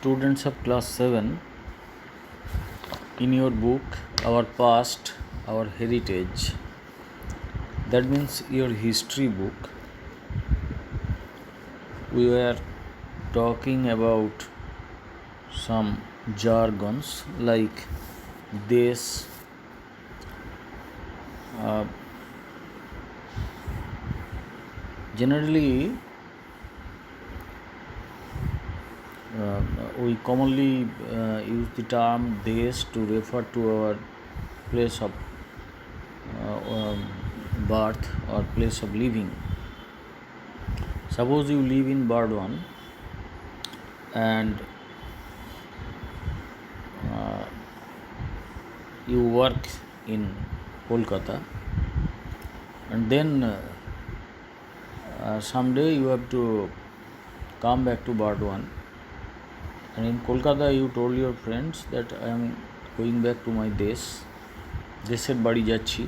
students of class 7, in your book Our Past, Our Heritage, that means your history book, we were talking about some jargons like this. Generally, we commonly use the term desh to refer to our place of birth or place of living. Suppose you live in Burdwan and you work in Kolkata, and then someday you have to come back to Burdwan, and in Kolkata you told your friends that I am going back to my দেশের বাড়ি যাচ্ছি,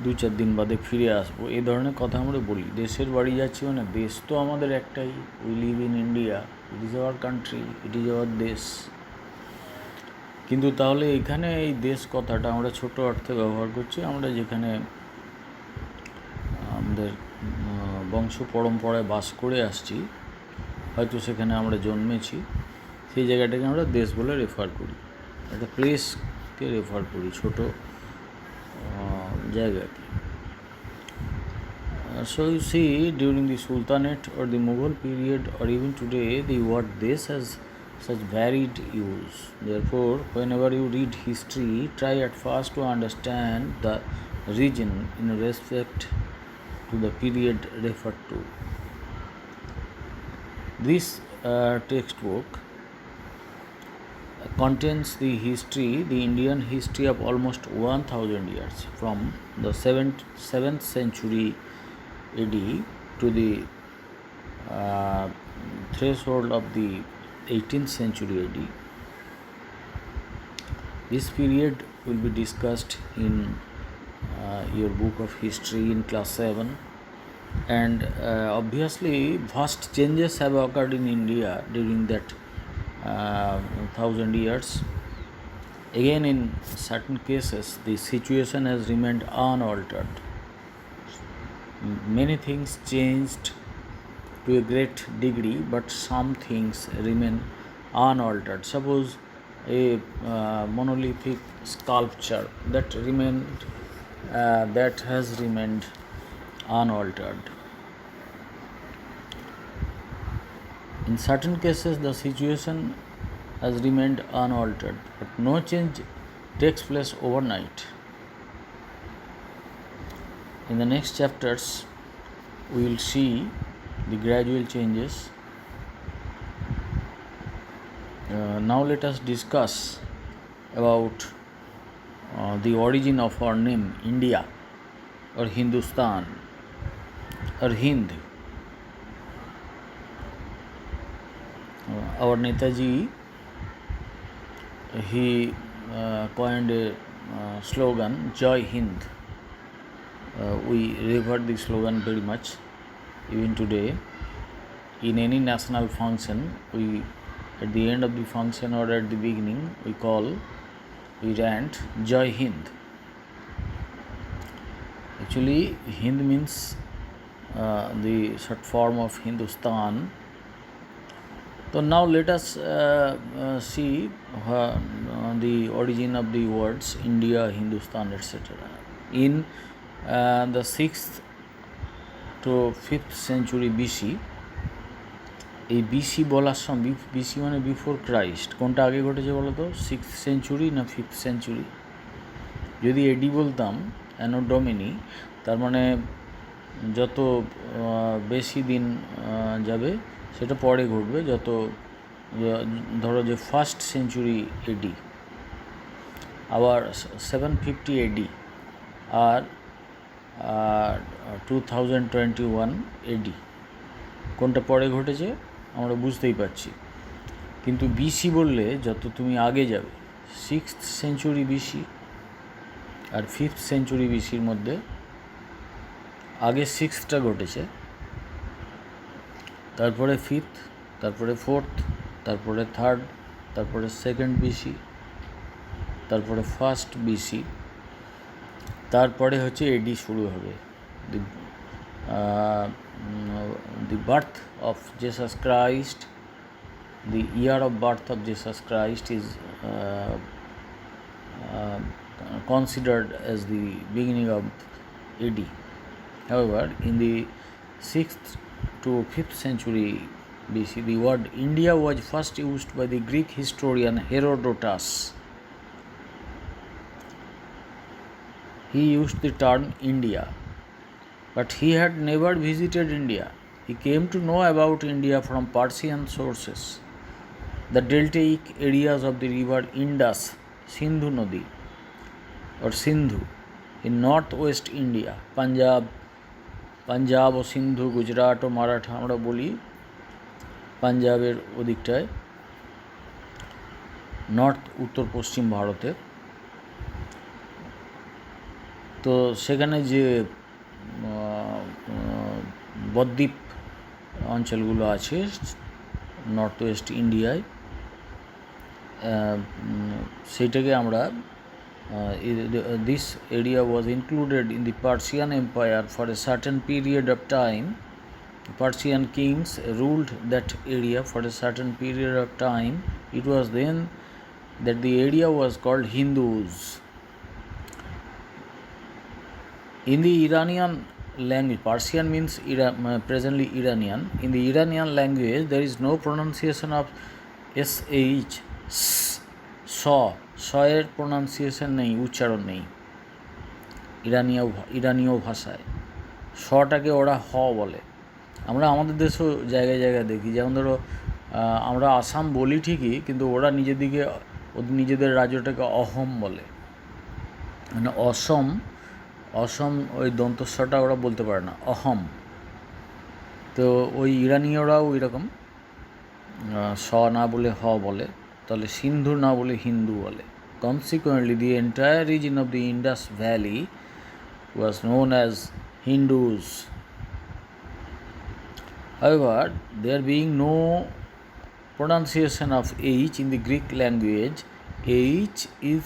2-4 দিন বাদে ফিরে আসবো, এই ধরনের কথা আমরা বলি। দেশের বাড়ি যাচ্ছি মানে দেশ তো আমাদের একটাই, we live in India, it is our country, it is our দেশ। কিন্তু তাহলে এখানে এই দেশ কথাটা আমরা ছোট অর্থে ব্যবহার করছি। আমরা যেখানে আমাদের বংশ পরম্পরায় বাস করে আসছি, হয়তো সেখানে আমরা জন্মেছি, সেই জায়গাটাকে আমরা দেশ বলে রেফার করি, একটা প্লেসকে রেফার করি, ছোট জায়গাকে। So you see, during the Sultanate or the Mughal period or even today, the word desh has such varied use. Therefore, whenever you read history, try at first to understand the region in respect to the period referred to. This textbook contains the Indian history of almost 1000 years, from the 7th century AD to the threshold of the 18th century AD. This period will be discussed in your book of history in class 7, and obviously vast changes have occurred in India during that 1000 years. Again, in certain cases the situation has remained unaltered. Many things changed to a great degree, but some things remain unaltered. Suppose a monolithic sculpture that has remained unaltered. In certain cases the situation has remained unaltered, but no change takes place overnight. In the next chapters we will see the gradual changes. Now let us discuss about the origin of our name India or Hindustan or Hind. Our Netaji, he coined a slogan, Jai Hind. We revert the slogan very much even today. In any national function, we at the end of the function or at the beginning we chant Jai Hind. Actually, Hind means the short form of Hindustan. So now let us see the origin of the words India, Hindustan, etc. In the 6th to 5th century BC, এই BC বলার সময় BC মানে before Christ, কোনটা আগে ঘটেছে বলো তো, 6th century না 5th century? যদি এডি বলতাম, অ্যানো ডোমিনি, তার মানে যত বেশি দিন যাবে সেটা পরে ঘটবে, যত ধরো যে 1st century AD, আবার 750 AD আর 2021 AD, কোনটা পরে ঘটেছে আমরা বুঝতেই পারছি। কিন্তু বিসি বললে যত তুমি আগে যাবে, 6th century BC আর 5th century BCর মধ্যে আগে 6th ঘটেছে, তারপরে 5th, তারপরে ফোর্থ, তারপরে থার্ড, তারপরে সেকেন্ড বিসি, তারপরে ফার্স্ট বিসি, তারপরে হচ্ছে এডি শুরু হবে। The birth of Jesus Christ, the year of birth of Jesus Christ is considered as the beginning of AD. However, in the 6th to 5th century BC, the word India was first used by the Greek historian Herodotus. He used the term India, but he had never visited India. He came to know about India from Persian sources. The deltaic areas of the river Indus, Sindhu Nodi or Sindhu in northwest India, Punjab ও সিন্ধু, গুজরাট ও মারাঠা আমরা বলি, পাঞ্জাবের ওদিকটায়, north উত্তর পশ্চিম ভারতে। তো সেখানে যে বদ্বীপ অঞ্চলগুলো আছে নর্থ ওয়েস্ট ইন্ডিয়ায়, সেইটাকে আমরা this area was included in the Persian Empire for a certain period of time. Persian kings ruled that area for a certain period of time. It was then that the area was called Hindus. In the Iranian language, Persian means presently Iranian. In the Iranian language, there is no pronunciation of sh, এর pronunciation নেই, উচ্চারণ নেই ইরানীয় ভাষায়। শটাকে ওরা হ বলে। আমরা আমাদের দেশেও জায়গায় জায়গায় দেখি, যেমন ধরো আমরা আসাম বলি ঠিকই, কিন্তু ওরা নিজেদের রাজ্যটাকে অহম বলে, মানে অসম ওই দন্তস্বরটা ওরা বলতে পারে না, অহম। তো ওই ইরানীয়রাও এরকম স না বলে হ বলে, তাহলে সিন্ধু না বলে হিন্দু বলে। Consequently, the entire region of the Indus Valley was known as Hindus. However, there being no pronunciation of H in the Greek language, H is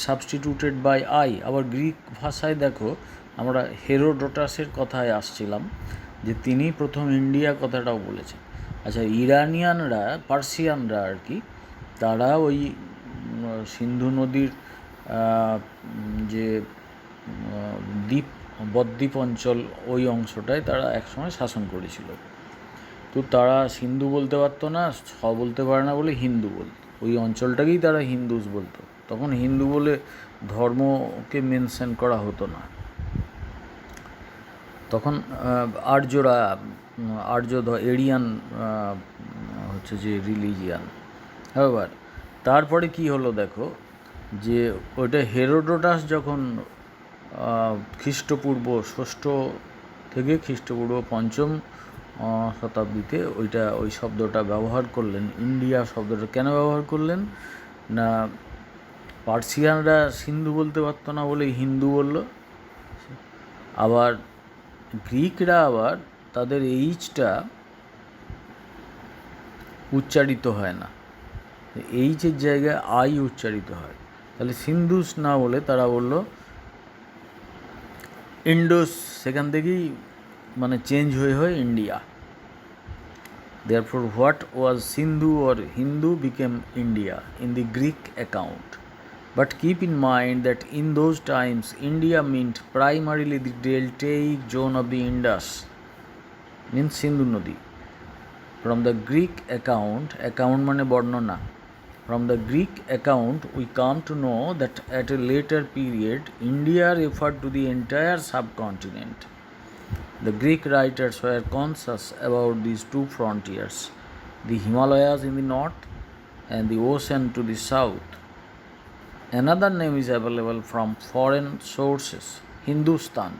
substituted by I. আবার গ্রিক ভাষায় দেখো, আমরা হেরোডোটাসের কথায় আসছিলাম যে তিনি প্রথম ইন্ডিয়া কথাটাও বলেছেন। আচ্ছা, ইরানিয়ানরা, পার্সিয়ানরা আর কি, তারা ওই সিন্ধু নদীর যে বদ্বীপ অঞ্চল, ওই অংশটায় তারা একসময় শাসন করেছিল। তো তারা সিন্ধু বলতে পারতো না, বলতে পারে না বলে হিন্দু বলতো, ওই অঞ্চলটাকেই তারা হিন্দুস বলতো। তখন হিন্দু বলে ধর্মকে মেনশন করা হতো না, তখন আর্য এরিয়ান হচ্ছে যে রিলিজিয়ান। এবার তারপরে কি হলো দেখো, যে ওইটা হেরোডোটাস যখন খ্রিস্টপূর্ব 6ষ্ঠ থেকে খ্রিস্টপূর্ব 5ম শতাব্দীতে ওই শব্দটা ব্যবহার করলেন, ইন্ডিয়া শব্দটা কেন ব্যবহার করলেন না, পার্সিয়ানরা সিন্ধু বলতে পারতো না বলে হিন্দু বলল। আবার গ্রিকরা আবার তাদের এইচটা উচ্চারিত হয় না, এইচের জায়গায় আই উচ্চারিত হয়। তাহলে সিন্ধুস না বলে তারা বলল ইন্ডোস, সেখান থেকেই মানে চেঞ্জ হয়ে India. Therefore, what was Sindhu or Hindu became India in the Greek account. But keep in mind that in those times, India meant primarily the deltaic zone of the Indus, means Sindhu Nodi. From the Greek account mane বর্ণনা, from the Greek account we come to know that at a later period, India referred to the entire subcontinent. The Greek writers were conscious about these two frontiers, the Himalayas in the north and the ocean to the south. Another name is available from foreign sources, Hindustan.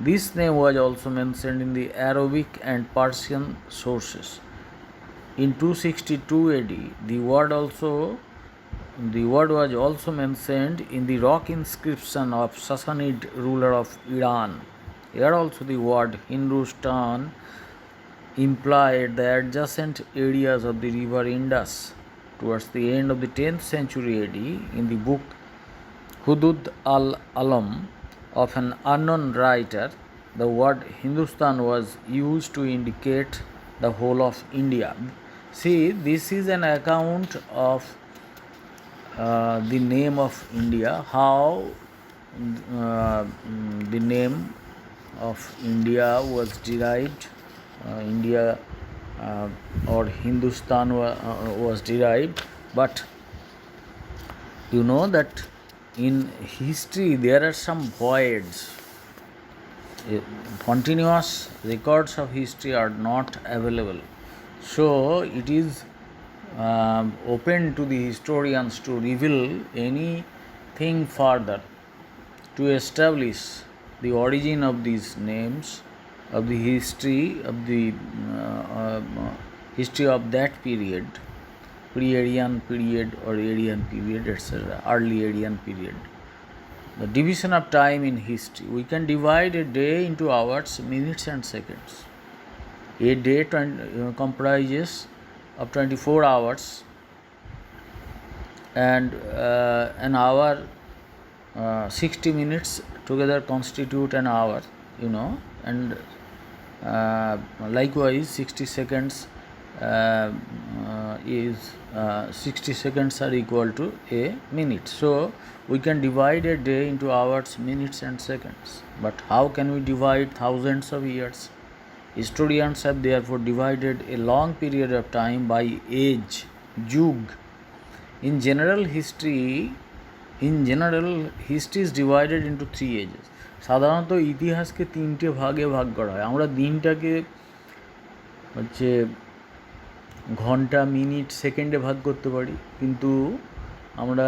This name was also mentioned in the Arabic and Persian sources. In 262 AD, the word was also mentioned in the rock inscription of Sassanid ruler of Iran. Here also the word Hindustan implied the adjacent areas of the river Indus. Towards the end of the 10th century AD, in the book Hudud al-Alam of an unknown writer, the word Hindustan was used to indicate the whole of India. See, this is an account of the name of India, how the name of India was derived, India or Hindustan was derived. But you know that in history there are some voids. Continuous records of history are not available. So it is open to the historians to reveal anything further to establish the origin of these names, of the history of the history of that period, pre-Aryan period or Aryan period, etc., early Aryan period. The division of time in history. We can divide a day into hours, minutes and seconds. A day comprises of 24 hours, and an hour, 60 minutes together constitute an hour, and likewise 60 seconds is 60 seconds are equal to a minute. So we can divide a day into hours, minutes and seconds. But how can we divide thousands of years? Historians have therefore divided a long period of time by age, Yug. In general, history is divided into 3 ages. সাধারণত ইতিহাসকে 3টে ভাগে ভাগ করা হয়। আমরা দিনটাকে হচ্ছে ঘন্টা, মিনিট, সেকেন্ডে ভাগ করতে পারি, কিন্তু আমরা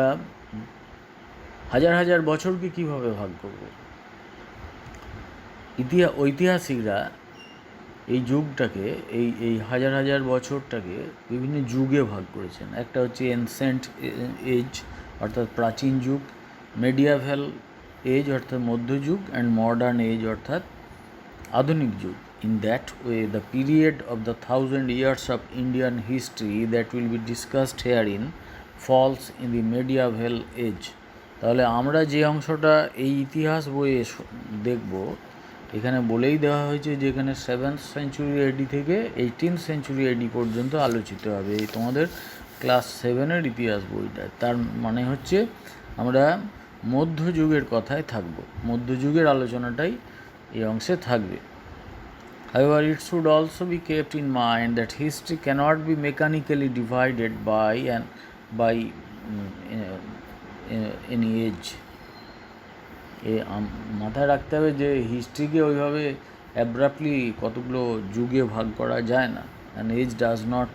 হাজার হাজার বছরকে কীভাবে ভাগ করব? ঐতিহাসিকরা এই যুগটাকে, এই হাজার হাজার বছরটাকে বিভিন্ন যুগে ভাগ করেছেন। একটা হচ্ছে এনসেন্ট এজ অর্থাৎ প্রাচীন যুগ, মেডিয়াভেল এজ অর্থাৎ মধ্যযুগ, অ্যান্ড মডার্ন এজ অর্থাৎ আধুনিক যুগ। In that way, the period of the 1000 years of Indian history that will be discussed herein falls in the medieval age. তাহলে আমরা যে অংশটা এই ইতিহাস বইয়ে দেখব, এখানে বলেই দেওয়া হয়েছে যে এখানে 7th century AD থেকে 18th century AD পর্যন্ত আলোচিত হবে এই তোমাদের ক্লাস 7-এর ইতিহাস বইটা। তার মানে হচ্ছে আমরা মধ্যযুগের কথায় থাকব, মধ্যযুগের আলোচনাটাই এই অংশে থাকবে। However, it should also be kept in mind that history cannot be mechanically divided by any age. মাথায় রাখতে হবে যে হিস্ট্রিকে ওইভাবে অ্যাব্রাপ্টলি কতগুলো যুগে ভাগ করা যায় না। An age does not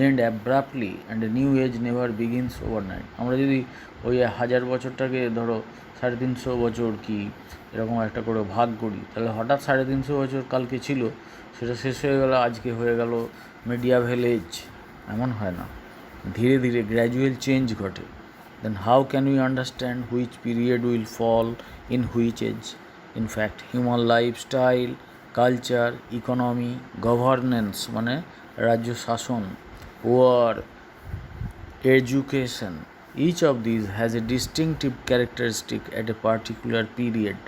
end abruptly and a new age never begins overnight. আমরা যদি ওই 1000 বছরটাকে ধরো 350 বছর কি এরকম একটা করে ভাগ করি, তাহলে হঠাৎ 350 বছর কালকে ছিল, সেটা শেষ হয়ে গেল, আজকে হয়ে গেল মেডিয়াভেল এজ, এমন হয় না। ধীরে ধীরে গ্র্যাজুয়াল চেঞ্জ ঘটে। Then how can we understand which period will fall in which age? In fact, human lifestyle, culture, economy, governance মানে রাজ্য শাসন, war, education, each of these has a distinctive characteristic at a particular period.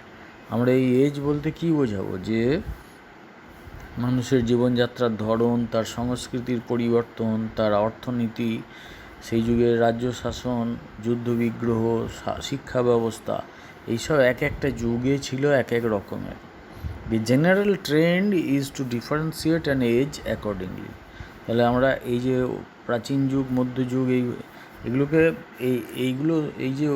আমরা এই age বলতে কী বোঝাবো? যে মানুষের জীবনযাত্রার ধরন, তার সংস্কৃতির পরিবর্তন, তার অর্থনীতি, সেই যুগের রাজ্য শাসন, যুদ্ধবিগ্রহ, শিক্ষা ব্যবস্থা, এইসব এক একটা যুগে ছিল এক এক রকমের। The general trend is to differentiate an age accordingly. তাহলে আমরা এই যে প্রাচীন যুগ, মধ্যযুগ, এগুলোকে এই যে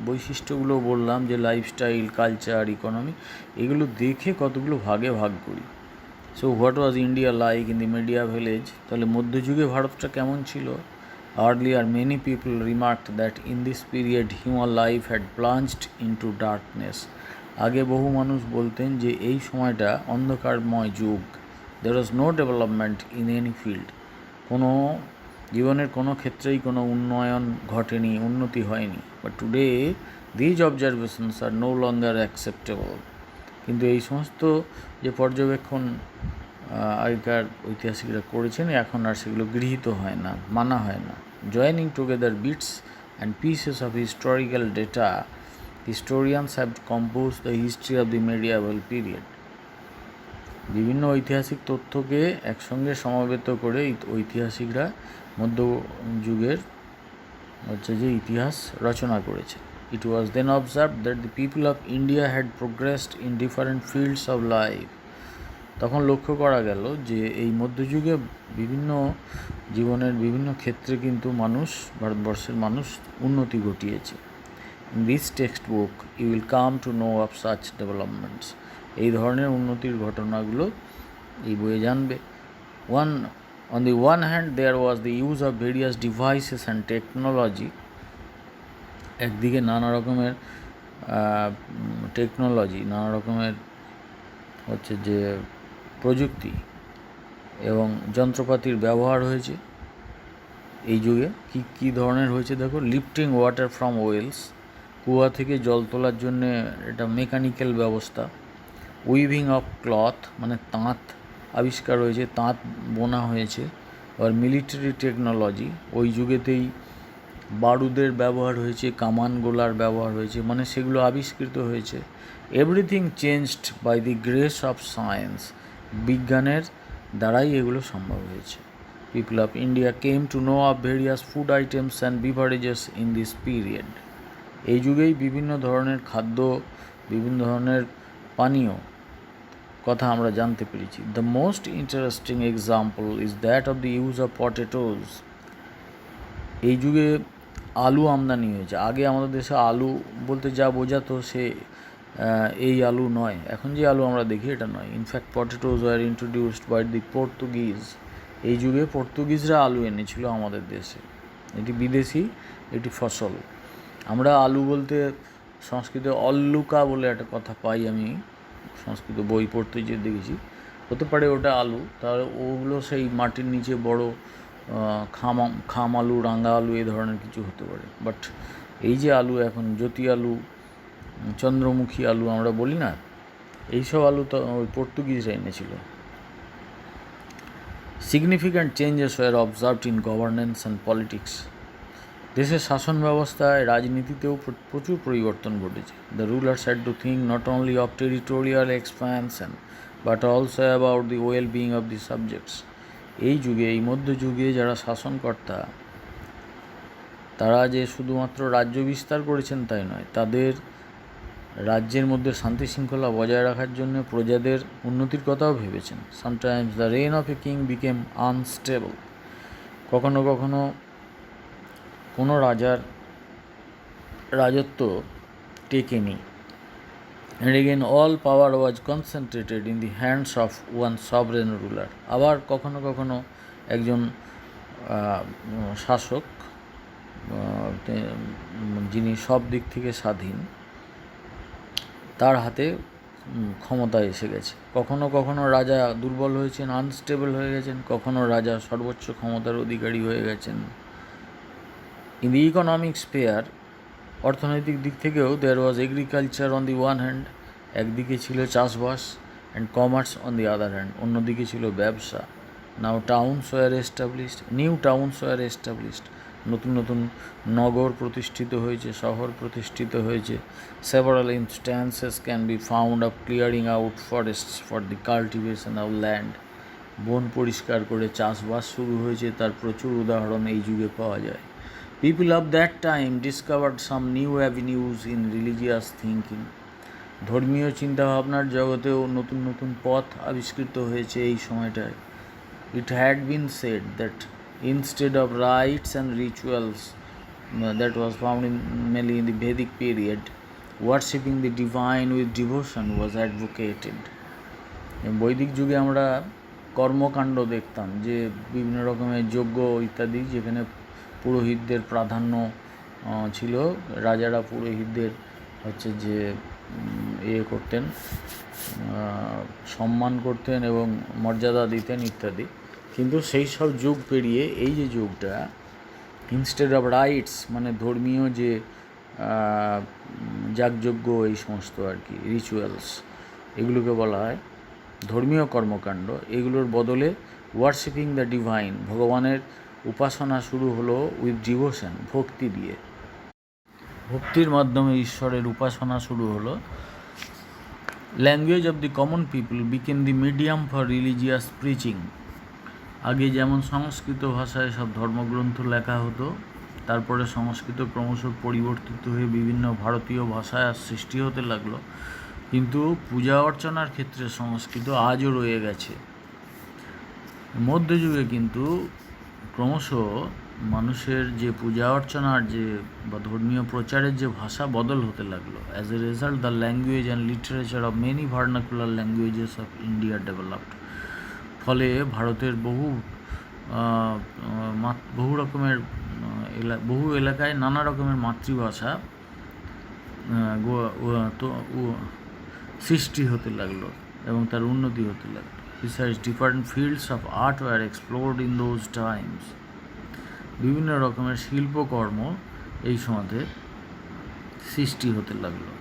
বৈশিষ্ট্যগুলো বললাম, যে লাইফস্টাইল, কালচার, ইকোনমি, এগুলো দেখে কতগুলো ভাগে ভাগ করি। So what was India like in the medieval age? তাহলে মধ্যযুগে ভারতটা কেমন ছিল? Earlier, many people remarked that in this period human life had plunged into darkness. আগে বহু মানুষ বলতেন যে এই সময়টা অন্ধকারময় যুগ। There was no development in any field. কোনো জীবনের কোনো ক্ষেত্রেই কোনো উন্নয়ন ঘটেনি, উন্নতি হয়নি। But today these observations are no longer acceptable. কিন্তু এই সমস্ত যে পর্যবেক্ষণ আগেকার ঐতিহাসিকরা করেছেন, এখন আর সেগুলো গৃহীত হয় না, মানা হয় না। Joining together bits and pieces of historical data, historians have composed the history of the medieval period. বিভিন্ন ঐতিহাসিক তথ্যকে একসঙ্গে সমবেত করে ঐতিহাসিকরা মধ্যযুগের যে ইতিহাস রচনা করেছে। It was then observed that the people of India had progressed in different fields of life. তখন লক্ষ্য করা গেল যে এই মধ্যযুগে বিভিন্ন জীবনের বিভিন্ন ক্ষেত্রে কিন্তু ভারতবর্ষের মানুষ উন্নতি ঘটিয়েছে। In this textbook you will come to know of such developments. এই ধরনের উন্নতির ঘটনাগুলো এই বইয়ে জানবে। On the one hand there was the use of various devices and technology. একদিকে নানা রকমের টেকনোলজি, নানা রকমের যে প্রযুক্তি এবং যন্ত্রপাতির ব্যবহার হয়েছে এই যুগে। কী ধরনের হয়েছে দেখো, লিফটিং ওয়াটার ফ্রম ওয়েলস, কুয়া থেকে জল তোলার জন্যে এটা মেকানিক্যাল ব্যবস্থা। উইভিং অফ ক্লথ, মানে তাঁত আবিষ্কার হয়েছে, তাঁত বোনা হয়েছে। আর মিলিটারি টেকনোলজি, ওই যুগেতেই বারুদের ব্যবহার হয়েছে, কামান গোলার ব্যবহার হয়েছে, মানে সেগুলো আবিষ্কৃত হয়েছে। Everything changed by the grace of science, বিজ্ঞানের দ্বারাই এগুলো সম্ভব হয়েছে। People of India came to know of various food items and beverages in this period. এই যুগেই বিভিন্ন ধরনের খাদ্য, বিভিন্ন ধরনের পানীয় কথা আমরা জানতে পেরেছি। The most interesting example is that of the use of potatoes. এই যুগে আলু আমদানি হয়েছে। আগে আমাদের দেশে আলু বলতে যা বোঝাতো সে এই আলু নয়, এখন যে আলু আমরা দেখি এটা নয়। In fact potatoes were introduced by the Portuguese. এই যুগে পর্তুগিজরা আলু এনেছিল আমাদের দেশে। এটি বিদেশি এটি ফসল। আমরা আলু বলতে সংস্কৃতে অল্লুকা বলে একটা কথা পাই, আমি সংস্কৃত বই পড়তে যে দেখেছি। হতে পারে ওটা আলু, তাহলে ওগুলো সেই মাটির নিচে বড় খাম আলু, রাঙা আলু এই ধরনের কিছু হতে পারে। বাট এই যে আলু এখন জ্যোতি আলু, চন্দ্রমুখী আলু আমরা বলি না, এইসব আলু তো ওই পর্তুগিজরা এনেছিল। Significant changes were observed in governance and politics. দেশের শাসন ব্যবস্থায়, রাজনীতিতেও প্রচুর পরিবর্তন ঘটেছে। The rulers had to think not only of territorial expansion but also about the well being of the subjects. এই যুগে, এই মধ্যযুগে যারা শাসনকর্তা, তারা যে শুধুমাত্র রাজ্য বিস্তার করেছেন তাই নয়, তাদের রাজ্যের মধ্যে শান্তি শৃঙ্খলা বজায় রাখার জন্য প্রজাদের উন্নতির কথাও ভেবেছেন। Sometimes the rain of a king became unstable. কখনো কখনো কোনো রাজার রাজত্ব টেকেনি। And again all power was concentrated in the hands of one sovereign ruler. আবার কখনো কখনো একজন শাসক, যিনি সব দিক থেকে স্বাধীন, তার হাতে ক্ষমতা এসে গেছে। কখনো কখনো রাজা দুর্বল হয়েছেন, আনস্টেবল হয়ে গেছেন, কখনো রাজা সর্বোচ্চ ক্ষমতার অধিকারী হয়ে গেছেন। ইন দি ইকোনমিক স্পেয়ার, অর্থনৈতিক দিক থেকেও there was agriculture on the one hand, একদিকে ছিল চাষবাস, and commerce on the other hand, অন্যদিকে ছিল ব্যবসা। Now towns were established, new towns were established, নতুন নতুন নগর প্রতিষ্ঠিত হয়েছে, শহর প্রতিষ্ঠিত হয়েছে। Several instances can be found of clearing out forests for the cultivation of land. বন পরিষ্কার করে চাষবাস শুরু হয়েছে, তার প্রচুর উদাহরণ এই যুগে পাওয়া যায়। People of that time discovered some new avenues in religious thinking. ধর্মীয় চিন্তাভাবনার জগতেও নতুন নতুন পথ আবিষ্কৃত হয়েছে এই সময়টায়। It had been said that instead of rites and rituals that was found mainly in the Vedic period, worshipping the divine with devotion was advocated. বৈদিক যুগে আমরা কর্মকাণ্ড দেখতাম, যে বিভিন্ন রকমের যজ্ঞ ইত্যাদি, যেখানে পুরোহিতদের প্রাধান্য ছিল। রাজারা পুরোহিতদের যে করতেন, সম্মান করতেন এবং মর্যাদা দিতেন ইত্যাদি। কিন্তু সেই সব যুগ পেরিয়ে এই যে যুগটা, ইনস্টেড অফ রাইটস মানে ধর্মীয় যে যাগযজ্ঞ, এই সমস্ত আর কি রিচুয়ালস, এগুলোকে বলা হয় ধর্মীয় কর্মকাণ্ড, এগুলোর বদলে ওয়ার্শিপিং দ্য ডিভাইন, ভগবানের উপাসনা শুরু হলো উইথ ডিভোশন, ভক্তি দিয়ে। ভক্তির মাধ্যমে ঈশ্বরের উপাসনা শুরু হলো। Language of the common people became the medium for religious preaching. আগে যেমন সংস্কৃত ভাষায় সব ধর্মগ্রন্থ লেখা হতো, তারপরে সংস্কৃত ক্রমশ পরিবর্তিত হয়ে বিভিন্ন ভারতীয় ভাষায় সৃষ্টি হতে লাগলো, কিন্তু পূজা অর্চনার ক্ষেত্রে সংস্কৃত আজও রয়ে গেছে। মধ্যযুগে কিন্তু ক্রমশ মানুষের যে পূজা অর্চনার যে বা ধর্মীয় প্রচারের যে ভাষা বদল হতে লাগলো। As a result the language and literature of many vernacular languages of India developed. ফলে ভারতের বহু এলাকায় নানা রকমের মাতৃভাষা সৃষ্টি হতে লাগলো এবং তার উন্নতি হতে লাগলো। Besides, different fields of art were explored in those times. বিভিন্ন রকমের শিল্পকর্ম এই সমাজে সৃষ্টি হতে লাগলো।